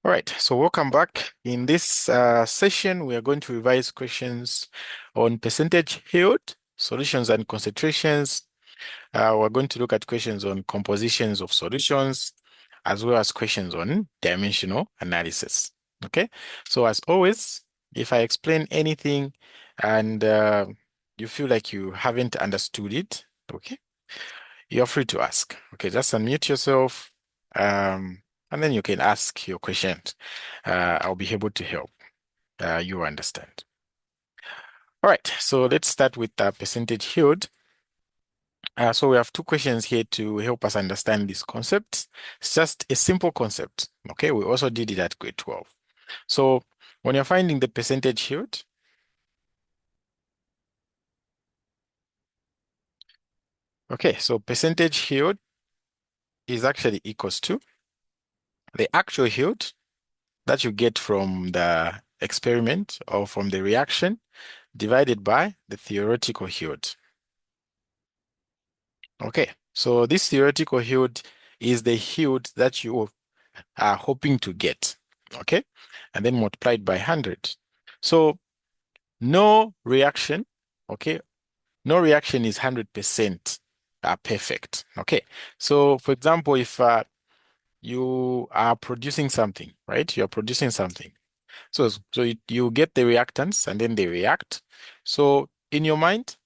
All right, so welcome back. In this session, we are going to revise questions on percentage yield, solutions and concentrations. We're going to look at questions on compositions of solutions, as well as questions on dimensional analysis. Okay, so as always, if I explain anything and you feel like you haven't understood it, okay, you're free to ask. Okay, just unmute yourself, and then you can ask your questions. I'll be able to help you understand. All right, so let's start with percentage yield. So we have two questions here to help us understand this concept. It's just a simple concept. Okay, we also did it at grade 12. So when you're finding the percentage yield, okay, so percentage yield is actually equals to the actual yield that you get from the experiment or from the reaction divided by the theoretical yield. Okay, so this theoretical yield is the yield that you are hoping to get, okay, and then multiplied by 100. So no reaction, okay, no reaction is 100% perfect, okay. So for example, if you are producing something, right, you're producing something. So you get the reactants and then they react. So in your mind,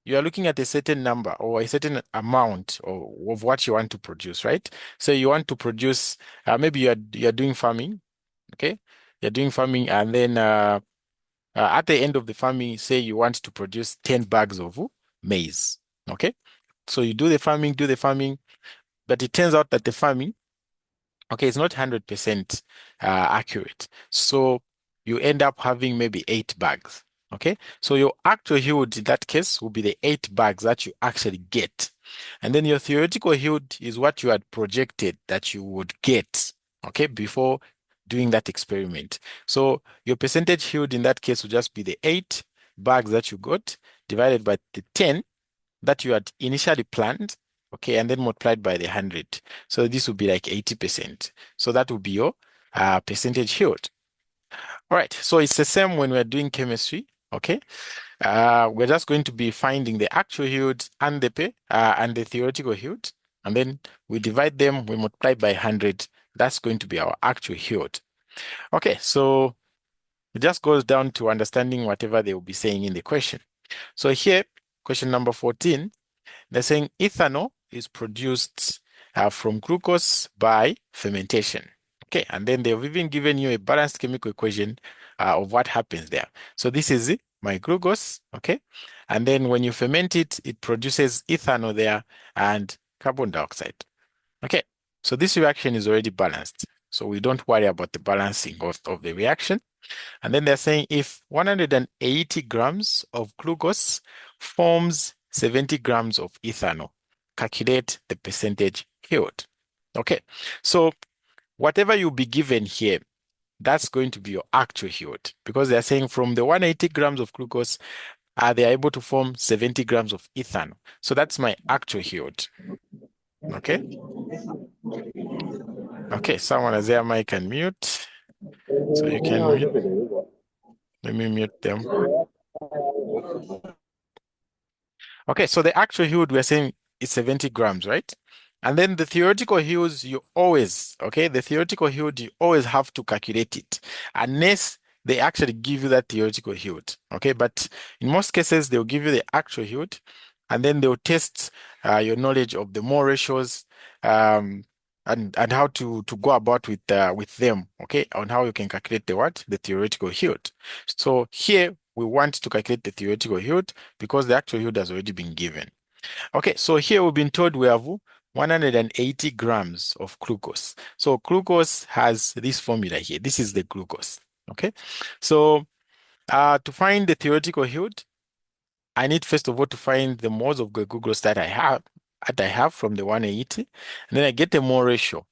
you are looking at a certain number or a certain amount of what you want to produce, right? So you want to produce, maybe you're doing farming, okay? You're doing farming, and then at the end of the farming, say you want to produce 10 bags of maize, okay? So you do the farming, but it turns out that the farming, okay, it's not 100% accurate. So you end up having maybe 8 bags. Okay, so your actual yield in that case will be the 8 bags that you actually get. And then your theoretical yield is what you had projected that you would get, okay, before doing that experiment. So your percentage yield in that case will just be the 8 bags that you got divided by the 10 that you had initially planned, okay, and then multiplied by the 100. So this would be like 80%. So that would be your percentage yield. All right, so it's the same when we're doing chemistry, okay? We're just going to be finding the actual yield and the theoretical yield, and then we divide them, we multiply by 100. That's going to be our actual yield. Okay, so it just goes down to understanding whatever they will be saying in the question. So here, question number 14, they're saying ethanol is produced from glucose by fermentation. Okay, and then they've even given you a balanced chemical equation of what happens there. So this is my glucose, okay? And then when you ferment it, it produces ethanol there and carbon dioxide. Okay, so this reaction is already balanced. So we don't worry about the balancing of the reaction. And then they're saying if 180 grams of glucose forms 70 grams of ethanol, calculate the percentage yield. Okay, so whatever you'll be given here, that's going to be your actual yield because they're saying from the 180 grams of glucose, they are able to form 70 grams of ethanol. So that's my actual yield. Okay. Okay, someone has their mic and mute. So you can mute. Let me mute them. Okay, so the actual yield we're saying is 70 grams, right? And then the theoretical yields, you always, okay, the theoretical yield, you always have to calculate it unless they actually give you that theoretical yield, okay? But in most cases, they'll give you the actual yield and then they'll test your knowledge of the mole ratios and how to go about with them, okay, on how you can calculate the what? The theoretical yield. So here we want to calculate the theoretical yield because the actual yield has already been given. Okay, so here we've been told we have 180 grams of glucose. So glucose has this formula here. This is the glucose. Okay, so to find the theoretical yield, I need first of all to find the moles of the glucose that I have from the 180, and then I get the mole ratio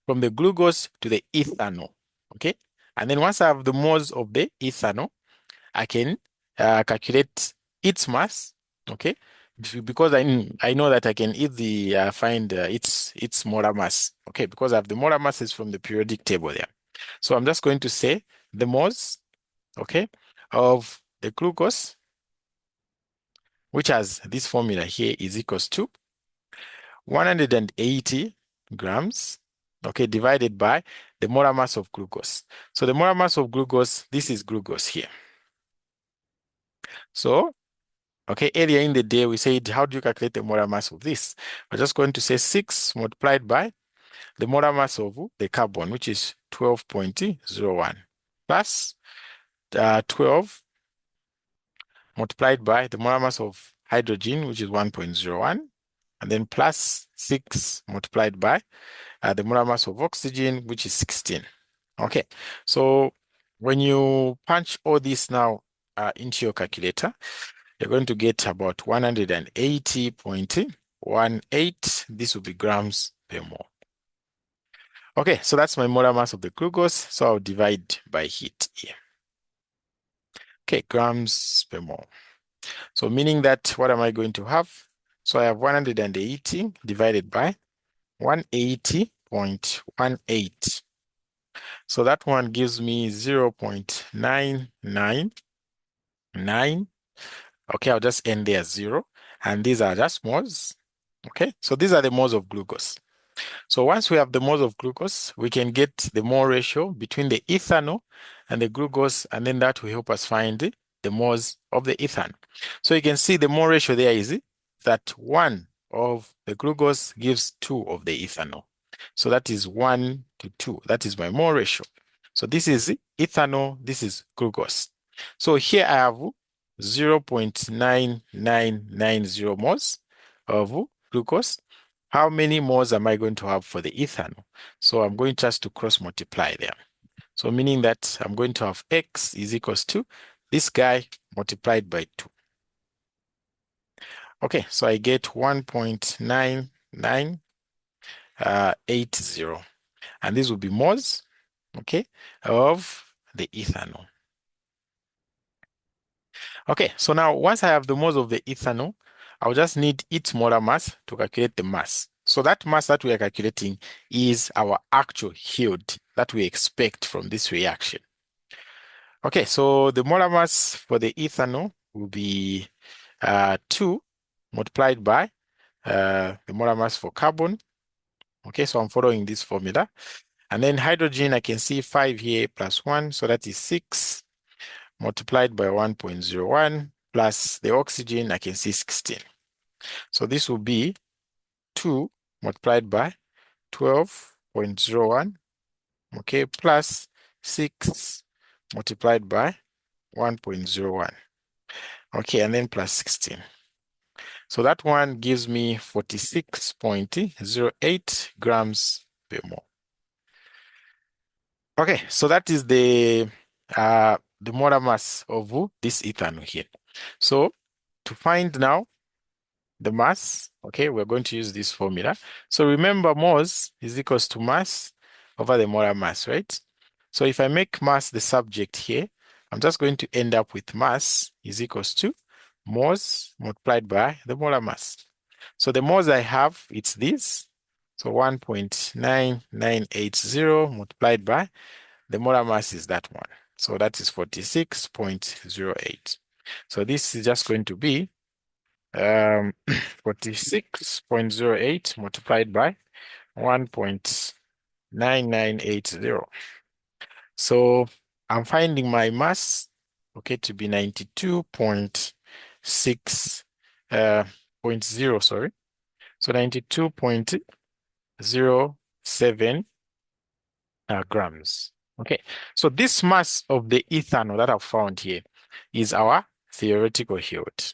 from the glucose to the ethanol. Okay, and then once I have the moles of the ethanol, I can calculate its mass, okay? Because I know that I can easily find its molar mass, okay? Because I have the molar masses from the periodic table there. So I'm just going to say the moles, okay, of the glucose, which has this formula here, is equals to 180 grams, okay, divided by the molar mass of glucose. So the molar mass of glucose, this is glucose here. So, okay, earlier in the day, we said, how do you calculate the molar mass of this? We're just going to say 6 multiplied by the molar mass of the carbon, which is 12.01, plus 12 multiplied by the molar mass of hydrogen, which is 1.01, and then plus 6 multiplied by the molar mass of oxygen, which is 16. Okay, so when you punch all this now into your calculator, you're going to get about 180.18. This will be grams per mole. Okay, so that's my molar mass of the glucose. So I'll divide by heat here. Okay, grams per mole. So meaning that what am I going to have? So I have 180 divided by 180.18. So that one gives me 0.999. Okay, I'll just end there 0. And these are just moles. Okay, so these are the moles of glucose. So once we have the moles of glucose, we can get the mole ratio between the ethanol and the glucose, and then that will help us find the moles of the ethanol. So you can see the mole ratio there is that 1 of the glucose gives 2 of the ethanol. So that is 1 to 2. That is my mole ratio. So this is ethanol, this is glucose. So here I have 0.9990 moles of glucose. How many moles am I going to have for the ethanol? So I'm going just to cross multiply there. So meaning that I'm going to have X is equals to this guy multiplied by 2. Okay, so I get 1.9980. And this will be moles, okay, of the ethanol. Okay, so now once I have the moles of the ethanol, I'll just need its molar mass to calculate the mass. So that mass that we are calculating is our actual yield that we expect from this reaction. Okay, so the molar mass for the ethanol will be 2 multiplied by the molar mass for carbon. Okay, so I'm following this formula. And then hydrogen, I can see 5 here plus 1, so that is 6 multiplied by 1.01 plus the oxygen, I can see 16. So this will be 2 multiplied by 12.01, okay, plus 6 multiplied by 1.01, okay, and then plus 16. So that one gives me 46.08 grams per mole. Okay, so that is the molar mass of this ethanol here. So to find now the mass, okay, we're going to use this formula. So remember, moles is equals to mass over the molar mass, right? So if I make mass the subject here, I'm just going to end up with mass is equals to moles multiplied by the molar mass. So the moles I have, it's this. So 1.9980 multiplied by the molar mass is that one. So that is 46.08. So this is just going to be 46.08 multiplied by 1.9980. So I'm finding my mass, okay, to be 92.6 .0, sorry. So 92.07 grams. Okay, so this mass of the ethanol that I've found here is our theoretical yield.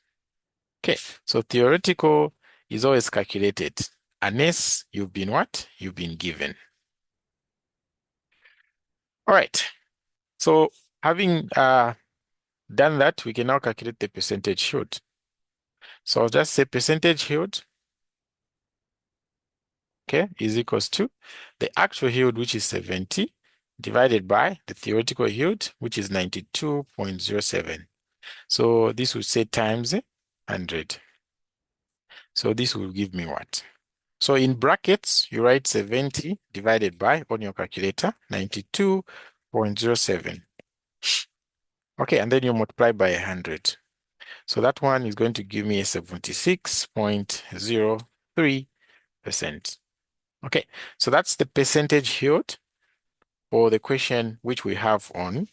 Okay, so theoretical is always calculated unless you've been what? You've been given. All right, so having done that, we can now calculate the percentage yield. So I'll just say percentage yield, okay, is equals to the actual yield, which is 70, divided by the theoretical yield, which is 92.07. So this would say times 100. So this will give me what? So in brackets, you write 70 divided by, on your calculator, 92.07. Okay, and then you multiply by 100. So that one is going to give me a 76.03%. Okay, so that's the percentage yield for the question which we have on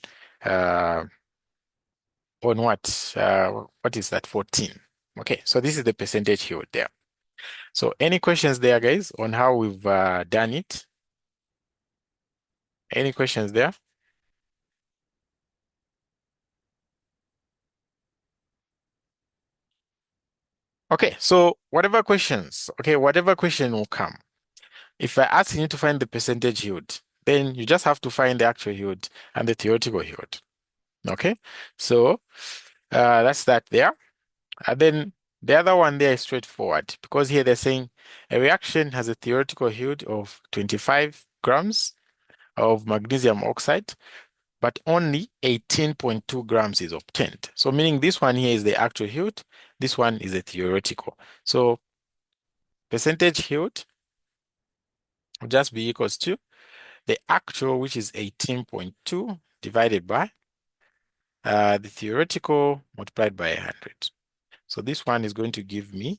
what is that, 14. Okay, so this is the percentage yield there. So any questions there, guys, on how we've done it? Any questions there? Okay, so whatever question will come. If I ask you to find the percentage yield, then you just have to find the actual yield and the theoretical yield. Okay, so that's that there. And then the other one there is straightforward because here they're saying a reaction has a theoretical yield of 25 grams of magnesium oxide, but only 18.2 grams is obtained. So meaning this one here is the actual yield, this one is the theoretical. So percentage yield will just be equals to the actual, which is 18.2 divided by the theoretical multiplied by 100. So this one is going to give me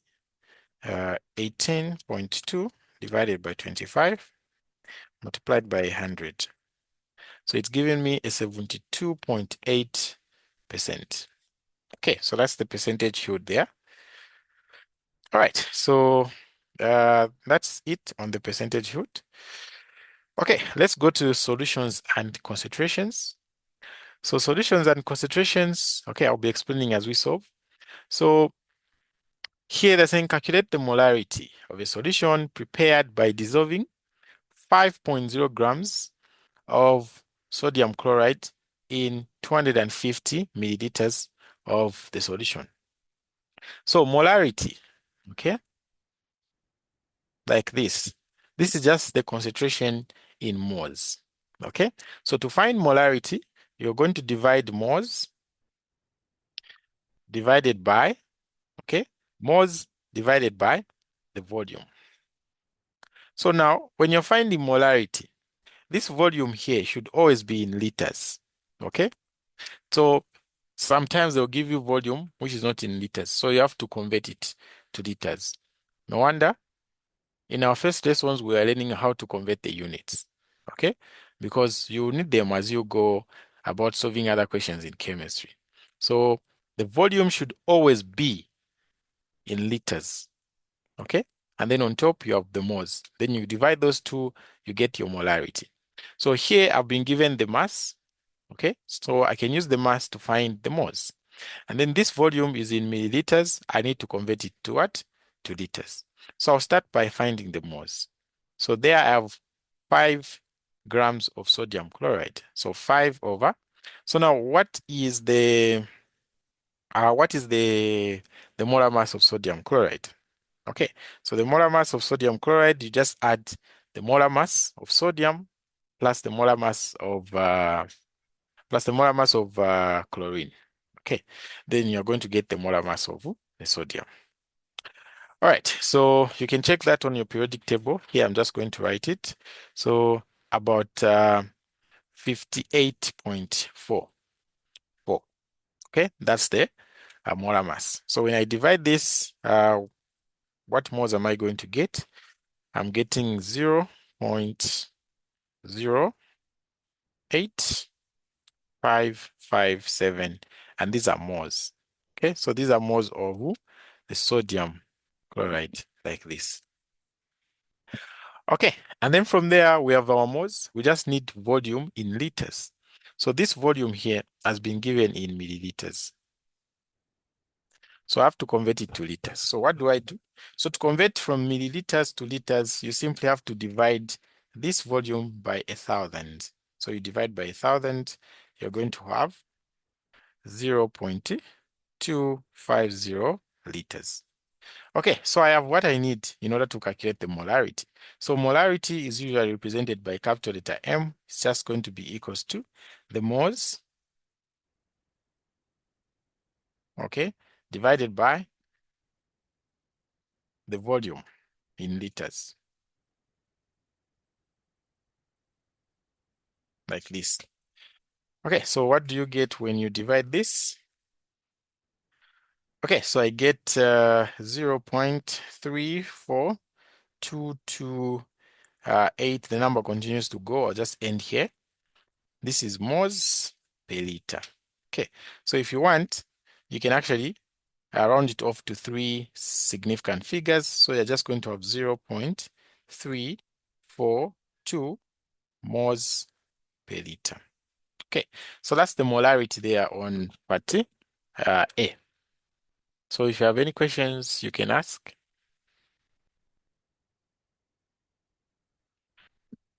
18.2 divided by 25 multiplied by 100. So it's giving me a 72.8%. Okay, so that's the percentage yield there. All right, so that's it on the percentage yield. Okay, let's go to solutions and concentrations. So solutions and concentrations, okay, I'll be explaining as we solve. So here they're saying calculate the molarity of a solution prepared by dissolving 5.0 grams of sodium chloride in 250 milliliters of the solution. So molarity, okay, like this. This is just the concentration in moles, okay? So to find molarity, you're going to divide moles divided by, okay, moles divided by the volume. So now, when you're finding molarity, this volume here should always be in liters, okay? So sometimes they'll give you volume which is not in liters, so you have to convert it to liters. No wonder in our first lessons we are learning how to convert the units, okay? Because you need them as you go about solving other questions in chemistry. So the volume should always be in liters, okay? And then on top you have the moles. Then you divide those two, you get your molarity. So here I've been given the mass, okay? So I can use the mass to find the moles. And then this volume is in milliliters. I need to convert it to what? To liters. So I'll start by finding the moles. So there I have 5 grams of sodium chloride. So 5 over. So now what is the molar mass of sodium chloride? Okay, so the molar mass of sodium chloride, you just add the molar mass of sodium plus the molar mass of chlorine. Okay, then you're going to get the molar mass of the sodium. All right, so you can check that on your periodic table. Here, I'm just going to write it. So about 58.44. Okay, that's the molar mass. So when I divide this, what moles am I going to get? I'm getting 0.08557, and these are moles. Okay, so these are moles of the sodium chloride, like this. Okay, and then from there we have our moles. We just need volume in liters. So this volume here has been given in milliliters. So I have to convert it to liters. So what do I do? So to convert from milliliters to liters, you simply have to divide this volume by 1,000. So you divide by 1,000, you're going to have 0.250 liters. Okay, so I have what I need in order to calculate the molarity. So molarity is usually represented by capital letter M. It's just going to be equals to the moles, okay, divided by the volume. in liters, like this. Okay, so what do you get when you divide this? Okay, so I get 0.34228. The number continues to go. I'll just end here. This is moles per liter. Okay, so if you want, you can actually round it off to three significant figures. So you're just going to have 0.342 moles per liter. Okay, so that's the molarity there on part A. So if you have any questions, you can ask.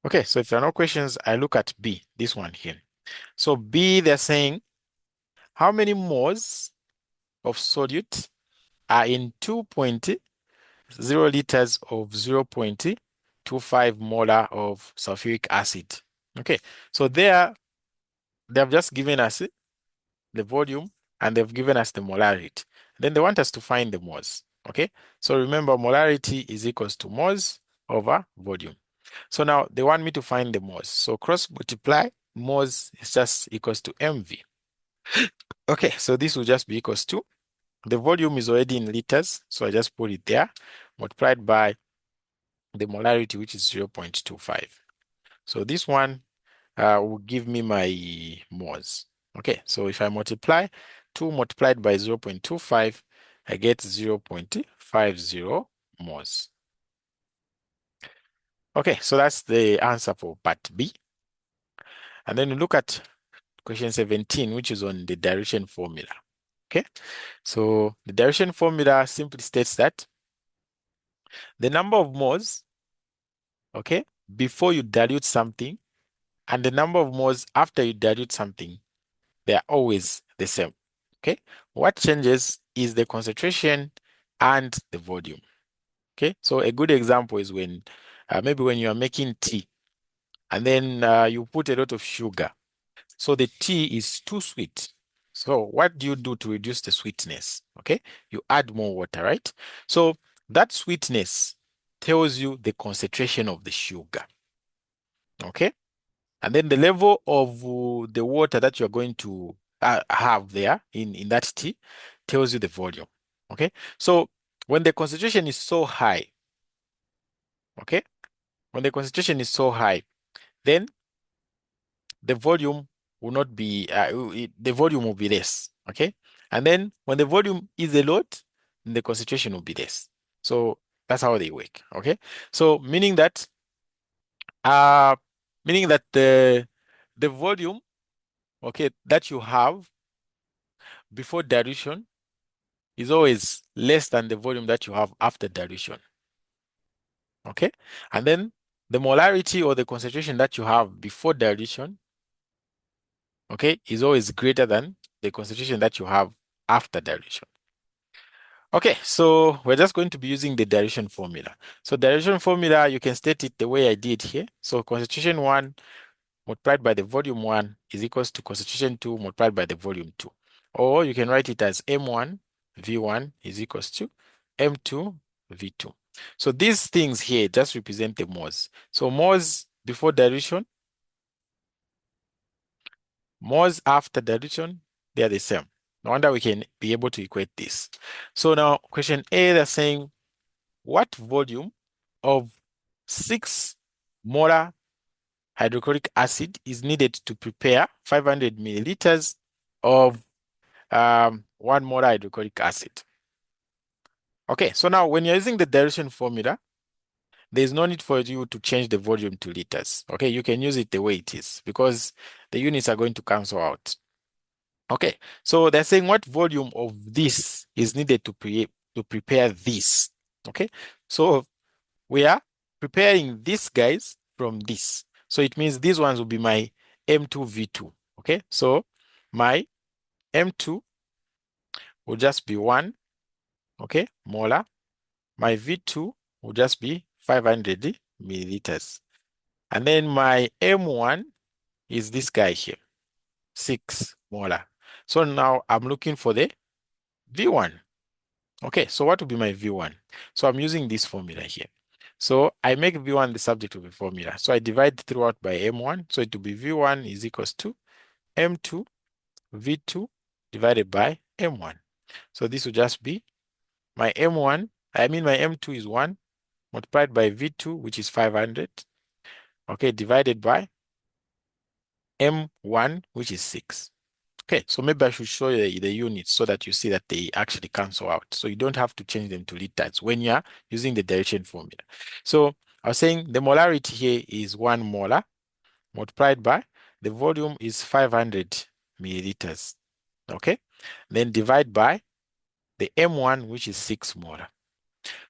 Okay, so if there are no questions, I look at B, this one here. So B, they're saying, how many moles of solute are in 2.0 liters of 0.25 molar of sulfuric acid? Okay, so there, they have just given us the volume and they've given us the molarity. Then they want us to find the moles. Okay, so remember, molarity is equals to moles over volume. So now they want me to find the moles. So cross multiply moles is just equals to MV. Okay, so this will just be equals to, the volume is already in liters, so I just put it there, multiplied by the molarity, which is 0.25. So this one will give me my moles. Okay, so if I multiply 2 multiplied by 0.25, I get 0.50 moles. Okay, so that's the answer for part B. And then we look at question 17, which is on the dilution formula. Okay, so the dilution formula simply states that the number of moles, okay, before you dilute something and the number of moles after you dilute something, they are always the same. Okay, what changes is the concentration and the volume. Okay, so a good example is when maybe when you are making tea and then you put a lot of sugar. So the tea is too sweet. So what do you do to reduce the sweetness? Okay, you add more water, right? So that sweetness tells you the concentration of the sugar. Okay, and then the level of the water that you're going to have there in that tea tells you the volume. Okay, so when the concentration is so high, okay, when the concentration is so high, then the volume will not be, the volume will be less, okay? And then when the volume is a lot, the concentration will be less. So that's how they work, okay? So uh, meaning that the volume, okay, that you have before dilution is always less than the volume that you have after dilution, okay? And then the molarity or the concentration that you have before dilution, okay, is always greater than the concentration that you have after dilution. Okay, so we're just going to be using the dilution formula. So dilution formula, you can state it the way I did here. So concentration 1 multiplied by the volume 1 is equals to concentration 2 multiplied by the volume 2. Or you can write it as M1 V1 is equals to M2 V2. So these things here just represent the moles. So moles before dilution, moles after dilution, they are the same. No wonder we can be able to equate this. So now question A, they're saying what volume of 6 molar hydrochloric acid is needed to prepare 500 milliliters of 1 molar hydrochloric acid? Okay, so now when you're using the dilution formula, there's no need for you to change the volume to liters. Okay, you can use it the way it is because the units are going to cancel out. Okay, so they're saying what volume of this is needed to prepare this. Okay, so we are preparing these guys from this. So it means these ones will be my M2V2. Okay, so my M2 will just be 1, okay, molar. My V2 will just be 500 milliliters. And then my M1 is this guy here, 6 molar. So now I'm looking for the V1. Okay, so what will be my V1? So I'm using this formula here. So I make V1 the subject of the formula. So I divide throughout by M1. So it will be V1 is equals to M2 V2 divided by M1. So this will just be my M1, my M2 is 1 multiplied by V2, which is 500, okay, divided by M1, which is 6. Okay, so maybe I should show you the units so that you see that they actually cancel out. So you don't have to change them to liters when you're using the derivation formula. So I was saying the molarity here is 1 molar multiplied by the volume is 500 milliliters. Okay, then divide by the M1, which is 6 molar.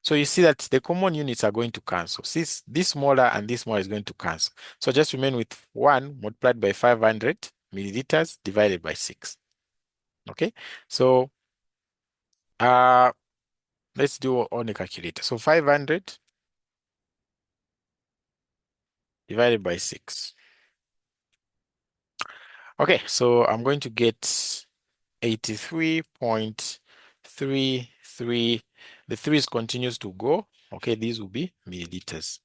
So you see that the common units are going to cancel. Since this molar and this molar is going to cancel. So just remain with 1 multiplied by 500 milliliters divided by 6. Okay, so let's do on a calculator. So 500 divided by 6. Okay, so I'm going to get 83.33. The 3's continues to go. Okay, these will be milliliters.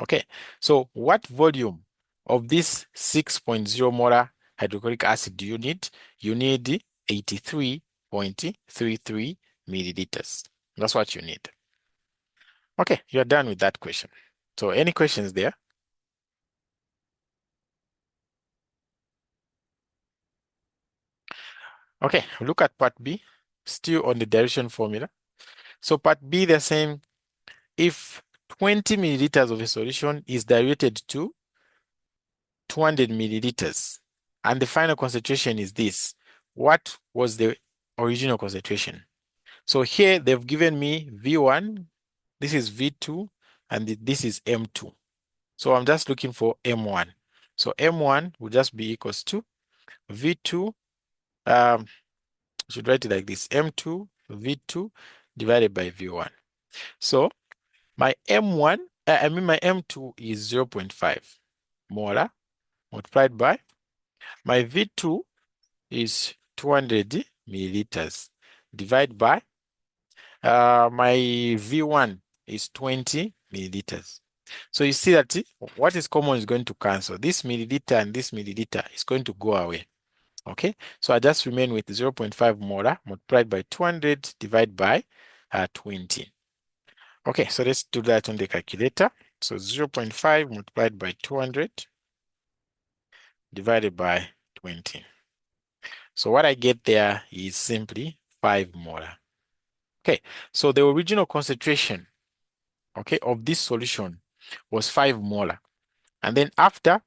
Okay, so what volume of this 6.0 molar hydrochloric acid do you need? You need 83.33 milliliters. That's what you need. Okay, you're done with that question. So any questions there? Okay, look at part B, still on the derivation formula. So part B, they're saying if 20 milliliters of a solution is diluted to 200 milliliters, and the final concentration is this, what was the original concentration? So here they've given me V1, this is V2, and this is M2. So I'm just looking for M1. So M1 will just be equals to V2, I should write it like this, M2 V2 divided by V1. So my M1, my M2 is 0.5 molar multiplied by my V2 is 200 milliliters divided by my V1 is 20 milliliters. So you see that what is common is going to cancel. This milliliter and this milliliter is going to go away. Okay, so I just remain with 0.5 molar multiplied by 200 divided by 20. Okay, so let's do that on the calculator. So 0.5 multiplied by 200 divided by 20. So what I get there is simply 5 molar. Okay, so the original concentration, okay, of this solution was 5 molar. And then after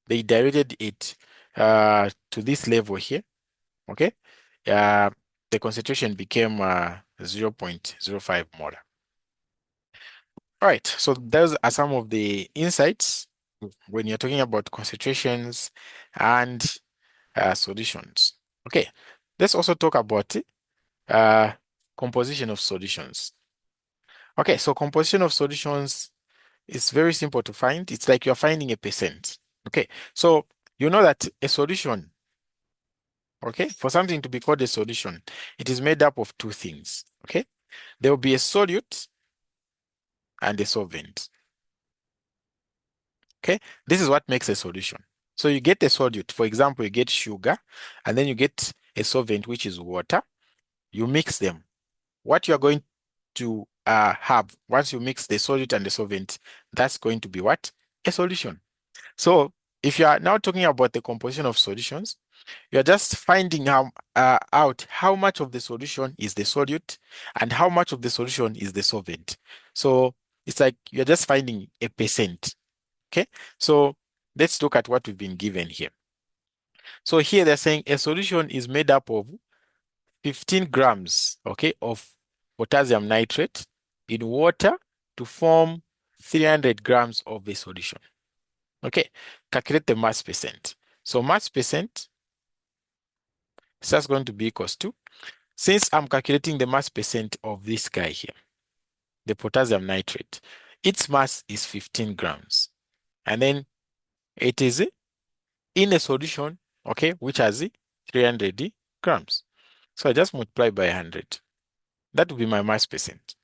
they diluted it to this level here, okay, the concentration became 0.05 molar. All right, so those are some of the insights when you're talking about concentrations and solutions. Okay, let's also talk about uh, composition of solutions. Okay, so composition of solutions is very simple to find. It's like you're finding a percent. Okay, so you know that a solution, okay, for something to be called a solution, it is made up of two things. Okay, there will be a solute and a solvent. Okay, this is what makes a solution. So you get a solute, for example, you get sugar, and then you get a solvent, which is water. You mix them. What you are going to have once you mix the solute and the solvent, that's going to be what? A solution. So if you are now talking about the composition of solutions, you are just finding out how much of the solution is the solute and how much of the solution is the solvent. So it's like you're just finding a percent. Okay, so let's look at what we've been given here. So here they're saying a solution is made up of 15 grams, okay, of potassium nitrate in water to form 300 grams of the solution. Okay, calculate the mass percent. So mass percent is just going to be equals to, since I'm calculating the mass percent of this guy here, the potassium nitrate, its mass is 15 grams. And then it is in a solution, okay, which has 300 grams. So I just multiply by 100. That will be my mass percent.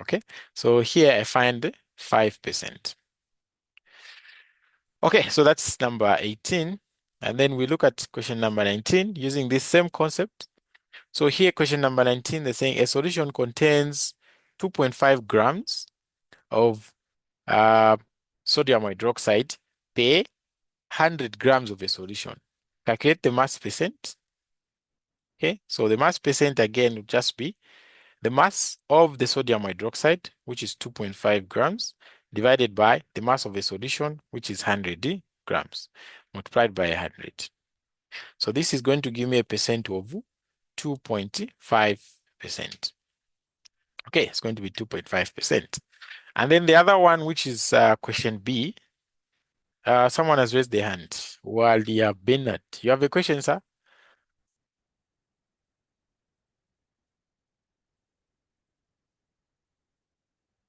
Okay, so here I find 5%. Okay, so that's number 18. And then we look at question number 19 using this same concept. So here, question number 19, they're saying a solution contains 2.5 grams of uh, sodium hydroxide per 100 grams of a solution. Calculate the mass percent. Okay, so the mass percent again would just be the mass of the sodium hydroxide, which is 2.5 grams, divided by the mass of a solution, which is 100 grams, multiplied by 100. So this is going to give me a percent of 2.5%. Okay, it's going to be 2.5%. And then the other one, which is question B, someone has raised their hand. Walia Bennett. You have a question, sir?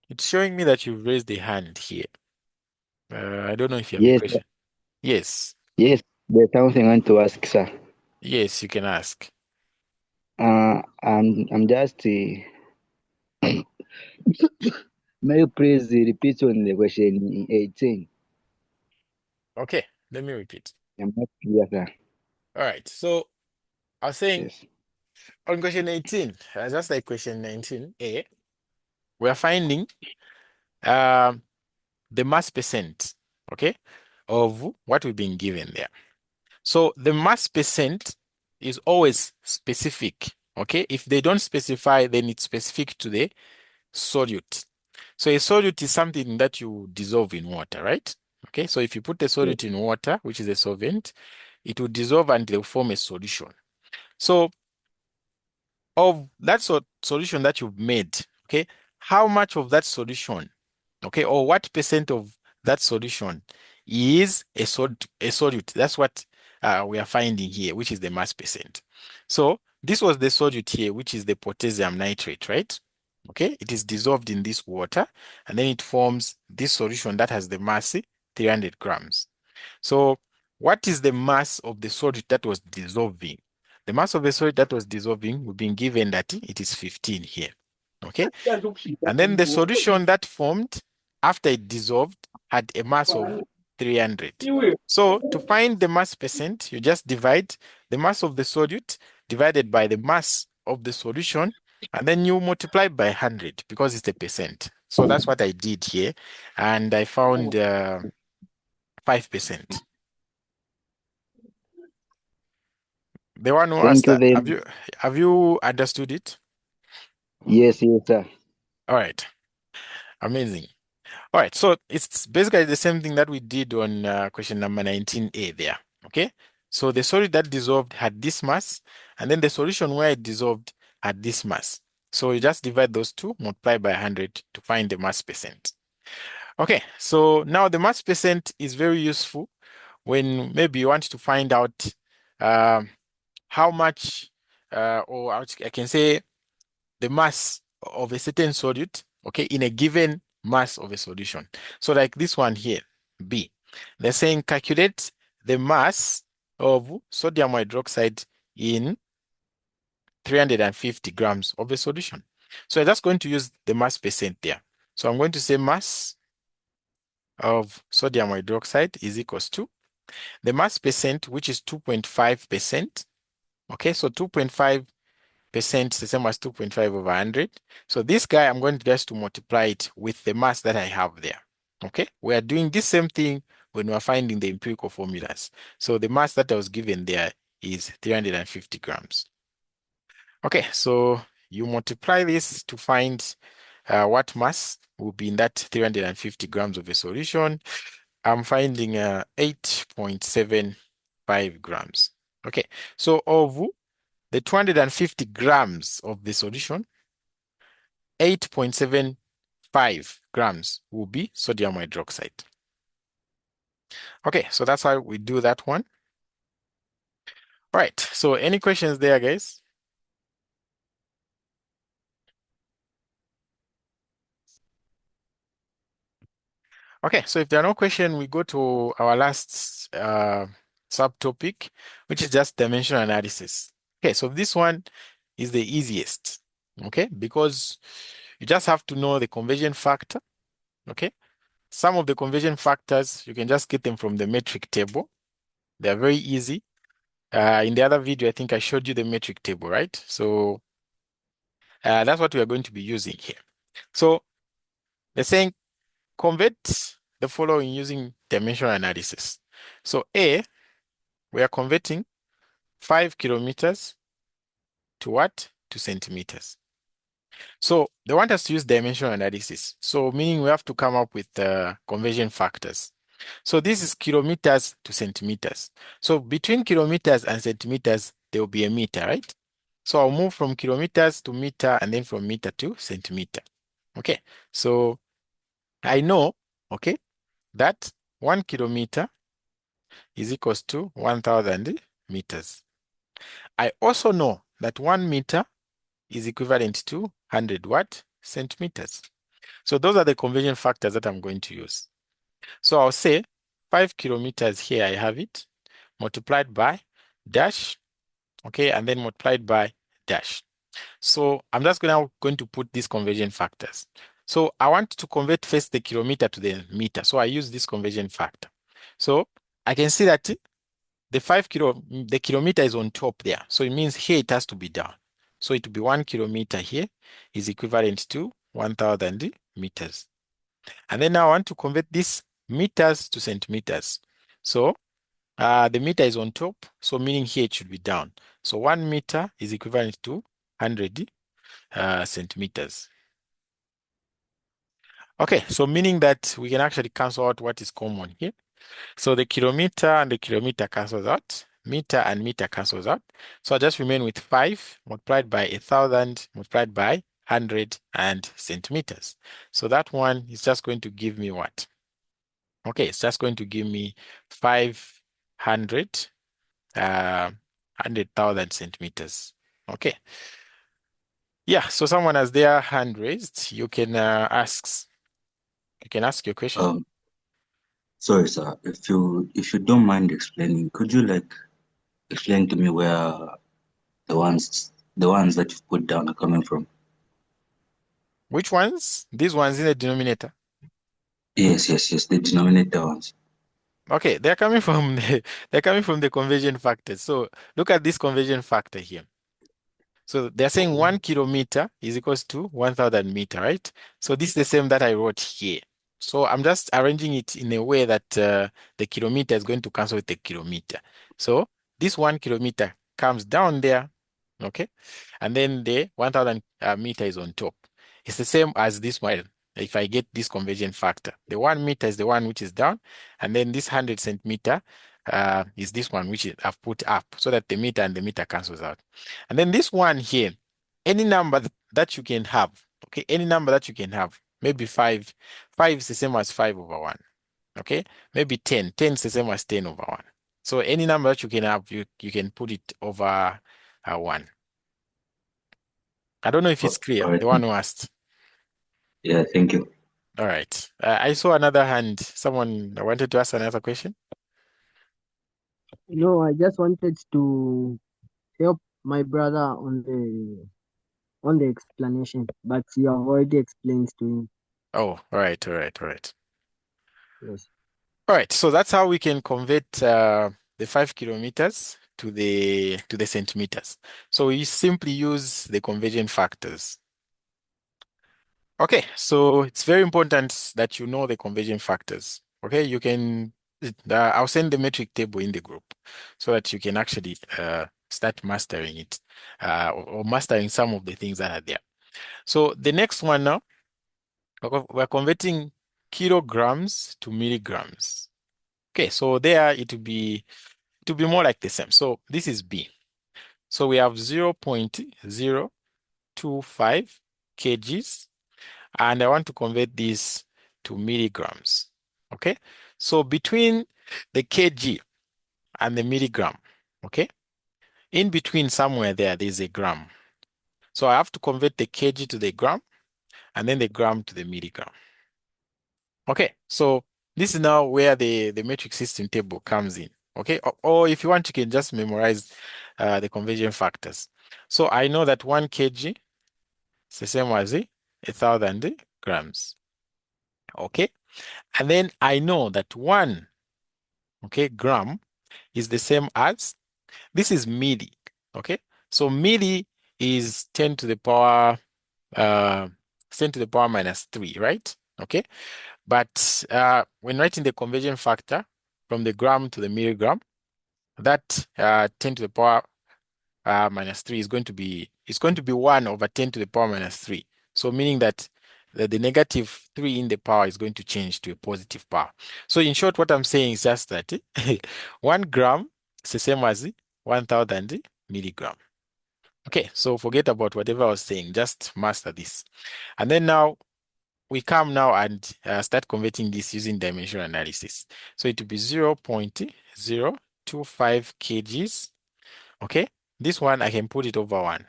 It's showing me that you've raised a hand here. I don't know if you have a Yes, question. Yes. yes, there's something I want to ask, sir. Yes, you can ask. I'm just, may you please repeat on the question 18? Okay, let me repeat. I'm not clear, sir. All right. So I was saying Yes. on question 18, just like question 19A, we are finding um, the mass percent, okay, of what we've been given there. So the mass percent is always specific, okay? If they don't specify, then it's specific to the solute. So a solute is something that you dissolve in water, right? Okay, so if you put the Yes. solute in water, which is a solvent, it will dissolve and they'll form a solution. So of that solution that you've made, okay, how much of that solution, okay, or what percent of that solution is a solute? That's what we are finding here, which is the mass percent. So this was the solute here, which is the potassium nitrate, right? Okay, it is dissolved in this water, and then it forms this solution that has the mass 300 grams. So what is the mass of the solute that was dissolving? The mass of the solid that was dissolving, we've been given that it is 15 here. Okay. And then the solution that formed after it dissolved had a mass of 300. So to find the mass percent, you just divide the mass of the solute divided by the mass of the solution, and then you multiply by 100 because it's a percent. So that's what I did here. And I found 5%. The one who asked Thank you that, very have much. you understood it? Yes, yes, sir. All right, amazing. All right, so it's basically the same thing that we did on question number 19A there. Okay, so the solid that dissolved had this mass, and then the solution where it dissolved had this mass. So you just divide those two, multiply by 100 to find the mass percent. Okay, so now the mass percent is very useful when maybe you want to find out um, how much, or I can say the mass of a certain solute, okay, in a given mass of a solution. So like this one here, B, they're saying calculate the mass of sodium hydroxide in 350 grams of a solution. So I'm just going to use the mass percent there. So I'm going to say mass of sodium hydroxide is equals to the mass percent, which is 2.5%. Okay, so 2.5% is the same as 2.5 over 100. So this guy, I'm going just to multiply it with the mass that I have there. Okay, we are doing this same thing when we're finding the empirical formulas. So the mass that I was given there is 350 grams. Okay, so you multiply this to find what mass will be in that 350 grams of a solution. I'm finding 8.75 grams. Okay, so of the 250 grams of the solution, 8.75 grams will be sodium hydroxide. Okay, so that's how we do that one. All right, so any questions there, guys? Okay, so if there are no questions, we go to our last subtopic, which is just dimensional analysis. Okay, so this one is the easiest, okay, because you just have to know the conversion factor, Okay. Some of the conversion factors, you can just get them from the metric table. They're very easy. In the other video, I think I showed you the metric table, right? So that's what we are going to be using here. So they're saying convert the following using dimensional analysis. So A, we are converting 5 kilometers to what? To centimeters. So they want us to use dimensional analysis. So meaning we have to come up with conversion factors. So this is kilometers to centimeters. So between kilometers and centimeters, there will be a meter, right? So I'll move from kilometers to meter and then from meter to centimeter. Okay. So I know, okay, that 1 kilometer is equals to 1,000 meters. I also know that 1 meter is equivalent to 100 what? Centimeters. So those are the conversion factors that I'm going to use. So I'll say 5 kilometers here, I have it, multiplied by dash, okay, and then multiplied by dash. So I'm just going to put these conversion factors. So I want to convert first the kilometer to the meter. So I use this conversion factor. So I can see that the kilometer is on top there. So it means here it has to be down. So it will be 1 kilometer here is equivalent to 1,000 meters. And then now I want to convert this meters to centimeters. So the meter is on top, so meaning here it should be down. So 1 meter is equivalent to 100 centimeters. Okay, so meaning that we can actually cancel out what is common here. So the kilometer and the kilometer cancels out. Meter and meter cancels out. So I just remain with 5 multiplied by 1,000 multiplied by 100 and centimeters. So that one is just going to give me what? Okay, it's just going to give me 500, 100,000 centimeters. Okay. Yeah, so someone has their hand raised. You can ask your question. Um, Sorry, sir. If you don't mind explaining, could you like explain to me where the ones that you've put down are coming from? Which ones? These ones in the denominator. Yes, yes, yes. The denominator ones. Okay, they're coming from the conversion factors. So look at this conversion factor here. So they're saying 1 kilometer is equals to 1,000 meter, right? So this is the same that I wrote here. So I'm just arranging it in a way that the kilometer is going to cancel with the kilometer. So this 1 kilometer comes down there, okay? And then the 1,000 meter is on top. It's the same as this one. If I get this conversion factor, the 1 meter is the one which is down, and then this 100 centimeter is this one which I've put up so that the meter and the meter cancels out. And then this one here, any number that you can have, okay, any number that you can have, maybe 5, 5 is the same as 5 over 1, okay? Maybe 10, 10 is the same as 10 over 1. So any number that you can have, you can put it over 1. I don't know if it's Oh, clear, all right. the one who asked. Yeah, thank you. All right. I saw another hand. Someone wanted to ask another question. No, I just wanted to help my brother on the explanation, but you have already explained to him. Oh, all right, all right, all right. Yes. All right, so that's how we can convert the 5 kilometers to the centimeters. So we simply use the conversion factors. Okay, so it's very important that you know the conversion factors. Okay, you can, I'll send the metric table in the group so that you can actually start mastering it or mastering some of the things that are there. So the next one now, we're converting kilograms to milligrams. Okay, so there it will be more like the same. So this is B. So we have 0.025 kgs, and I want to convert this to milligrams. Okay, so between the kg and the milligram, okay, in between somewhere there's a gram. So I have to convert the kg to the gram and then the gram to the milligram. Okay, so this is now where the metric system table comes in. Okay, or if you want, you can just memorize the conversion factors. So I know that 1 kg is the same as 1,000 grams. Okay. And then I know that 1, okay, gram is the same as, this is milli. Okay. So milli is 10 to the power, 10 to the power minus 3, right? Okay. But when writing the conversion factor from the gram to the milligram, that 10 to the power minus 3 is going to be, it's going to be 1 over 10 to the power minus 3. So meaning that the negative 3 in the power is going to change to a positive power. So in short, what I'm saying is just that 1 gram is the same as 1,000 milligram. Okay, so forget about whatever I was saying, just master this. And then now we come now and start converting this using dimensional analysis. So it will be 0.025 kgs. Okay, this one I can put it over 1.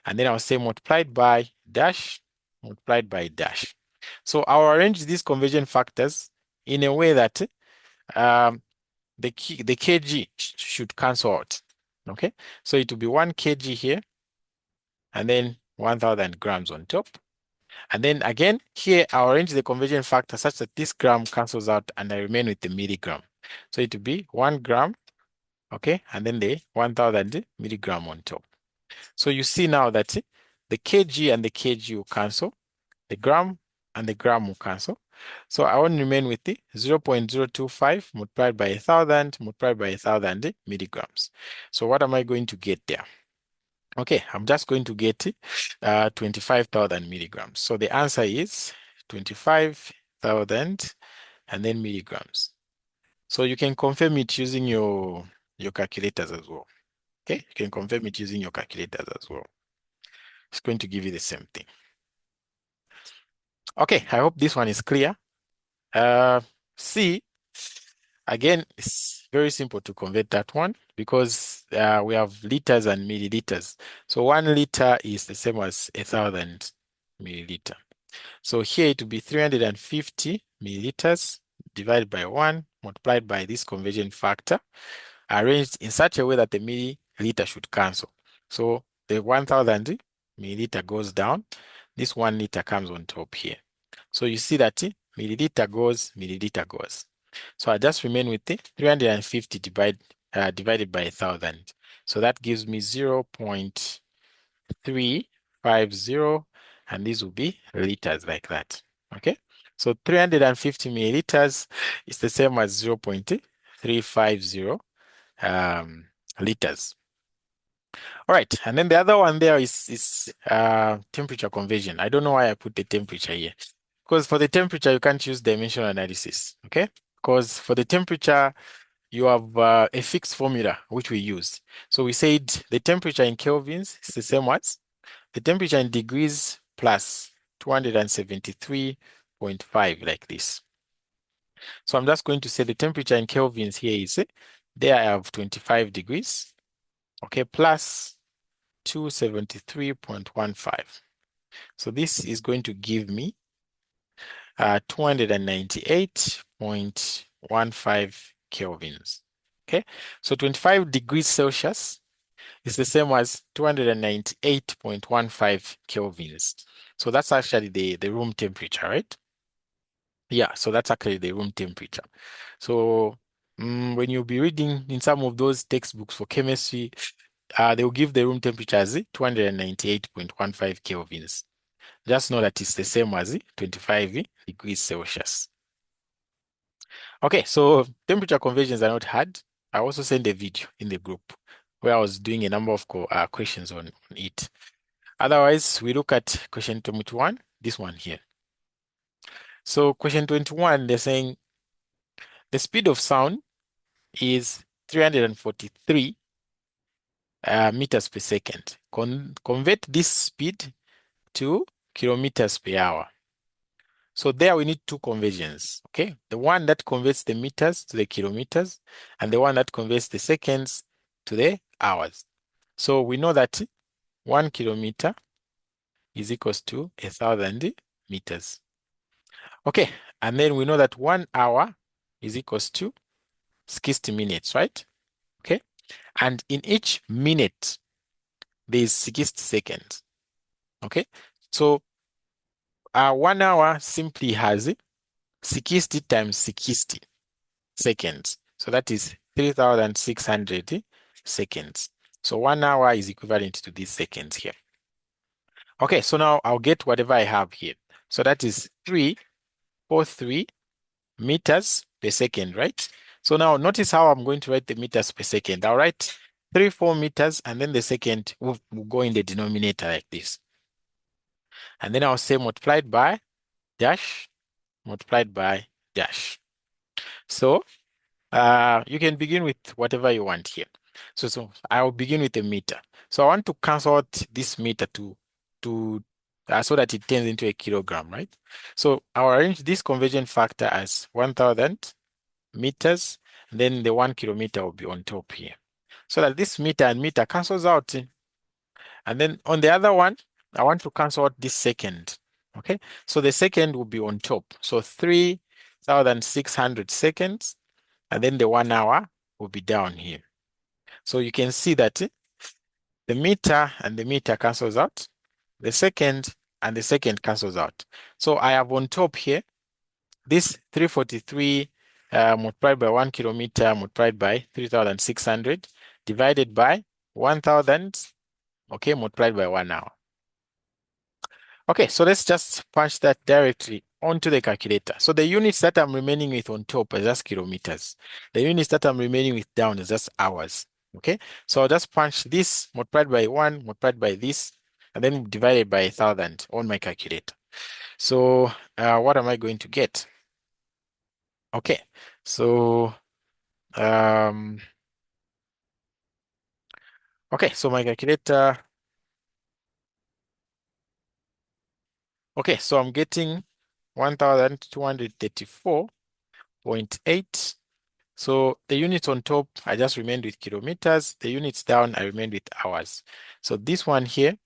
And then I'll say multiplied by dash, multiplied by dash. So I'll arrange these conversion factors in a way that the kg should cancel out. Okay, so it will be 1 kg here, and then 1,000 grams on top. And then again, here I'll arrange the conversion factor such that this gram cancels out and I remain with the milligram. So it will be 1 gram, okay, and then the 1,000 milligram on top. So you see now that the kg and the kg will cancel, the gram and the gram will cancel. So I want to remain with the 0.025 multiplied by 1,000 multiplied by 1,000 milligrams. So what am I going to get there? Okay, I'm just going to get 25,000 milligrams. So the answer is 25,000 and then milligrams. So you can confirm it using your calculators as well. Okay, you can confirm it using your calculators as well. It's going to give you the same thing. Okay, I hope this one is clear. C, again, it's very simple to convert that one because we have liters and milliliters. So 1 liter is the same as 1,000 milliliter. So here it will be 350 milliliters divided by 1 multiplied by this conversion factor, arranged in such a way that the milliliter should cancel. So the 1,000 milliliter goes down. This 1 liter comes on top here. So you see that milliliter goes, milliliter goes. So I just remain with the 350 divided by 1,000. So that gives me 0.350, and these will be liters like that. Okay, so 350 milliliters is the same as 0.350 liters. All right, and then the other one there is temperature conversion. I don't know why I put the temperature here, because for the temperature you can't use dimensional analysis. Okay, because for the temperature you have a fixed formula which we use. So we said the temperature in kelvins is the same as the temperature in degrees plus 273.5, like this. So I'm just going to say the temperature in kelvins here is, there I have 25 degrees, okay, plus 273.15. So this is going to give me 298.15 kelvins. Okay, so 25 degrees Celsius is the same as 298.15 kelvins. So that's actually the room temperature, right? Yeah, so that's actually the room temperature. So when you'll be reading in some of those textbooks for chemistry, they will give the room temperature as 298.15 kelvins. Just know that it's the same as 25 degrees Celsius. Okay, so temperature conversions are not hard. I also sent a video in the group where I was doing a number of questions on it. Otherwise, we look at question 21, this one here. So question 21, they're saying the speed of sound is 343 meters per second. Convert this speed to kilometers per hour. So there we need two conversions, okay? The one that converts the meters to the kilometers and the one that converts the seconds to the hours. So we know that 1 kilometer is equals to 1,000 meters. Okay, and then we know that 1 hour is equals to 60 minutes, right? Okay, and in each minute, there is 60 seconds. Okay, so 1 hour simply has 60 times 60 seconds. So that is 3,600 seconds. So 1 hour is equivalent to these seconds here. Okay, so now I'll get whatever I have here. So that is 343 meters per second, right? So now notice how I'm going to write the meters per second. I'll write 34 meters and then the second will go in the denominator like this. And then I'll say multiplied by dash, multiplied by dash. So you can begin with whatever you want here. So I'll begin with a meter. So I want to cancel out this meter so that it turns into a kilogram, right? So I'll arrange this conversion factor as 1,000 meters. Then the 1 kilometer will be on top here. So that this meter and meter cancels out. And then on the other one, I want to cancel out this second. Okay, so the second will be on top. So 3,600 seconds. And then the 1 hour will be down here. So you can see that the meter and the meter cancels out. The second and the second cancels out. So I have on top here, this 343 multiplied by 1 kilometer multiplied by 3,600 divided by 1,000, okay, multiplied by 1 hour. Okay, so let's just punch that directly onto the calculator. So the units that I'm remaining with on top are just kilometers. The units that I'm remaining with down is just hours. Okay, so I'll just punch this multiplied by 1, multiplied by this, and then divided by 1,000 on my calculator. So what am I going to get? Okay, so okay, so my calculator. Okay, so I'm getting 1,234.8. So the units on top, I just remained with kilometers. The units down, I remained with hours. So this one here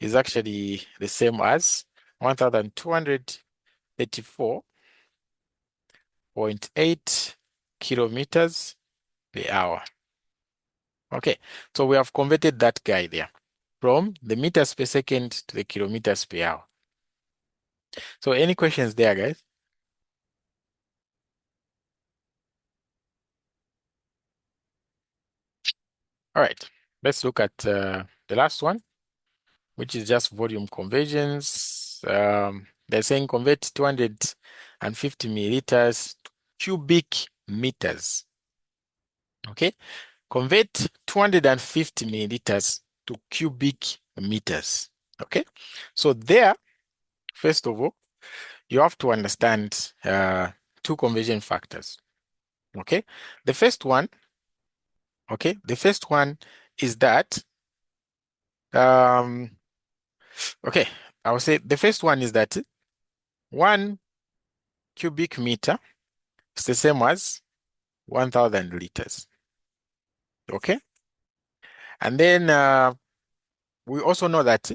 is actually the same as 1,234.8 kilometers per hour. Okay, so we have converted that guy there from the meters per second to the kilometers per hour. So any questions there, guys? All right, let's look at the last one, which is just volume conversions. They're saying convert 250 milliliters to cubic meters. Okay, convert 250 milliliters to cubic meters. Okay, so there, first of all, you have to understand two conversion factors. Okay, the first one, is that okay, I will say the first one is that 1 cubic meter is the same as 1,000 liters. Okay, and then we also know that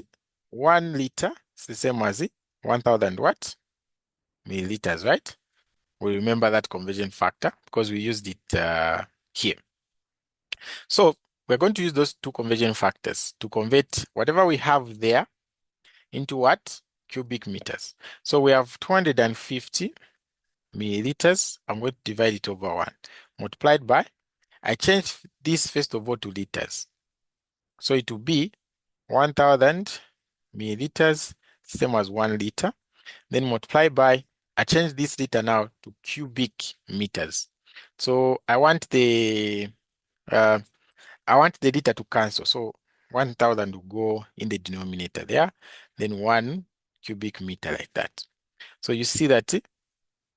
1 liter is the same as 1,000 what? Milliliters, right? We remember that conversion factor because we used it here. So we're going to use those two conversion factors to convert whatever we have there into what? Cubic meters. So we have 250 milliliters. I'm going to divide it over 1. Multiplied by, I change this first of all to liters. So it will be 1,000 milliliters, same as 1 liter. Then multiply by, I change this liter now to cubic meters. So I want the liter to cancel. So 1,000 will go in the denominator there. Then 1 cubic meter like that. So you see that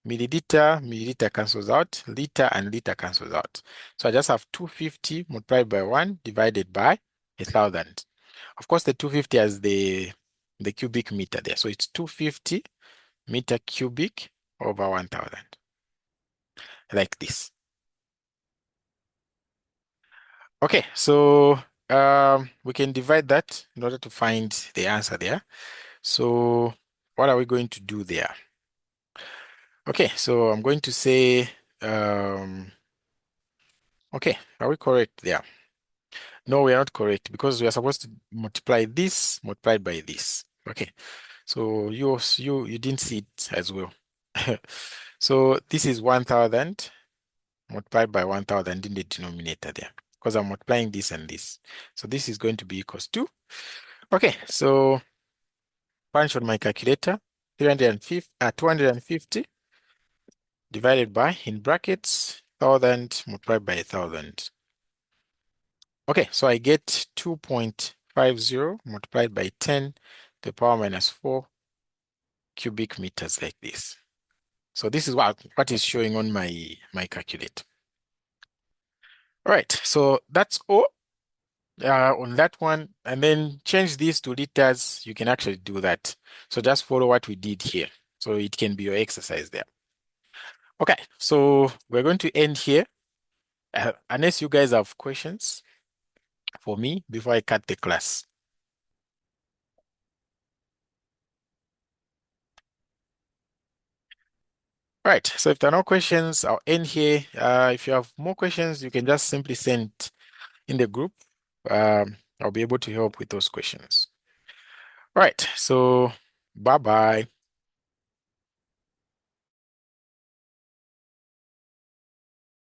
milliliter cancels out, liter and liter cancels out. So I just have 250 multiplied by 1 divided by 1,000. Of course, the 250 has the cubic meter there. So it's 250 meter cubic over 1,000, like this. Okay, so we can divide that in order to find the answer there. So what are we going to do there? Okay, so I'm going to say, okay, are we correct there? No, we are not correct because we are supposed to multiply this multiplied by this. Okay, so you didn't see it as well. So this is 1000 multiplied by 1000 in the denominator there, because I'm multiplying this and this. So this is going to be equals to, okay, so punch on my calculator, 250 divided by, in brackets, 1000 multiplied by 1000. Okay, so I get 2.50 multiplied by 10 to the power minus 4 cubic meters like this. So this is what is showing on my calculator. All right, so that's all on that one. And then change these to liters. You can actually do that. So just follow what we did here. So it can be your exercise there. Okay, so we're going to end here. Unless you guys have questions for me before I cut the class. All right, so if there are no questions, I'll end here. If you have more questions, you can just simply send in the group. I'll be able to help with those questions. All right, so bye-bye.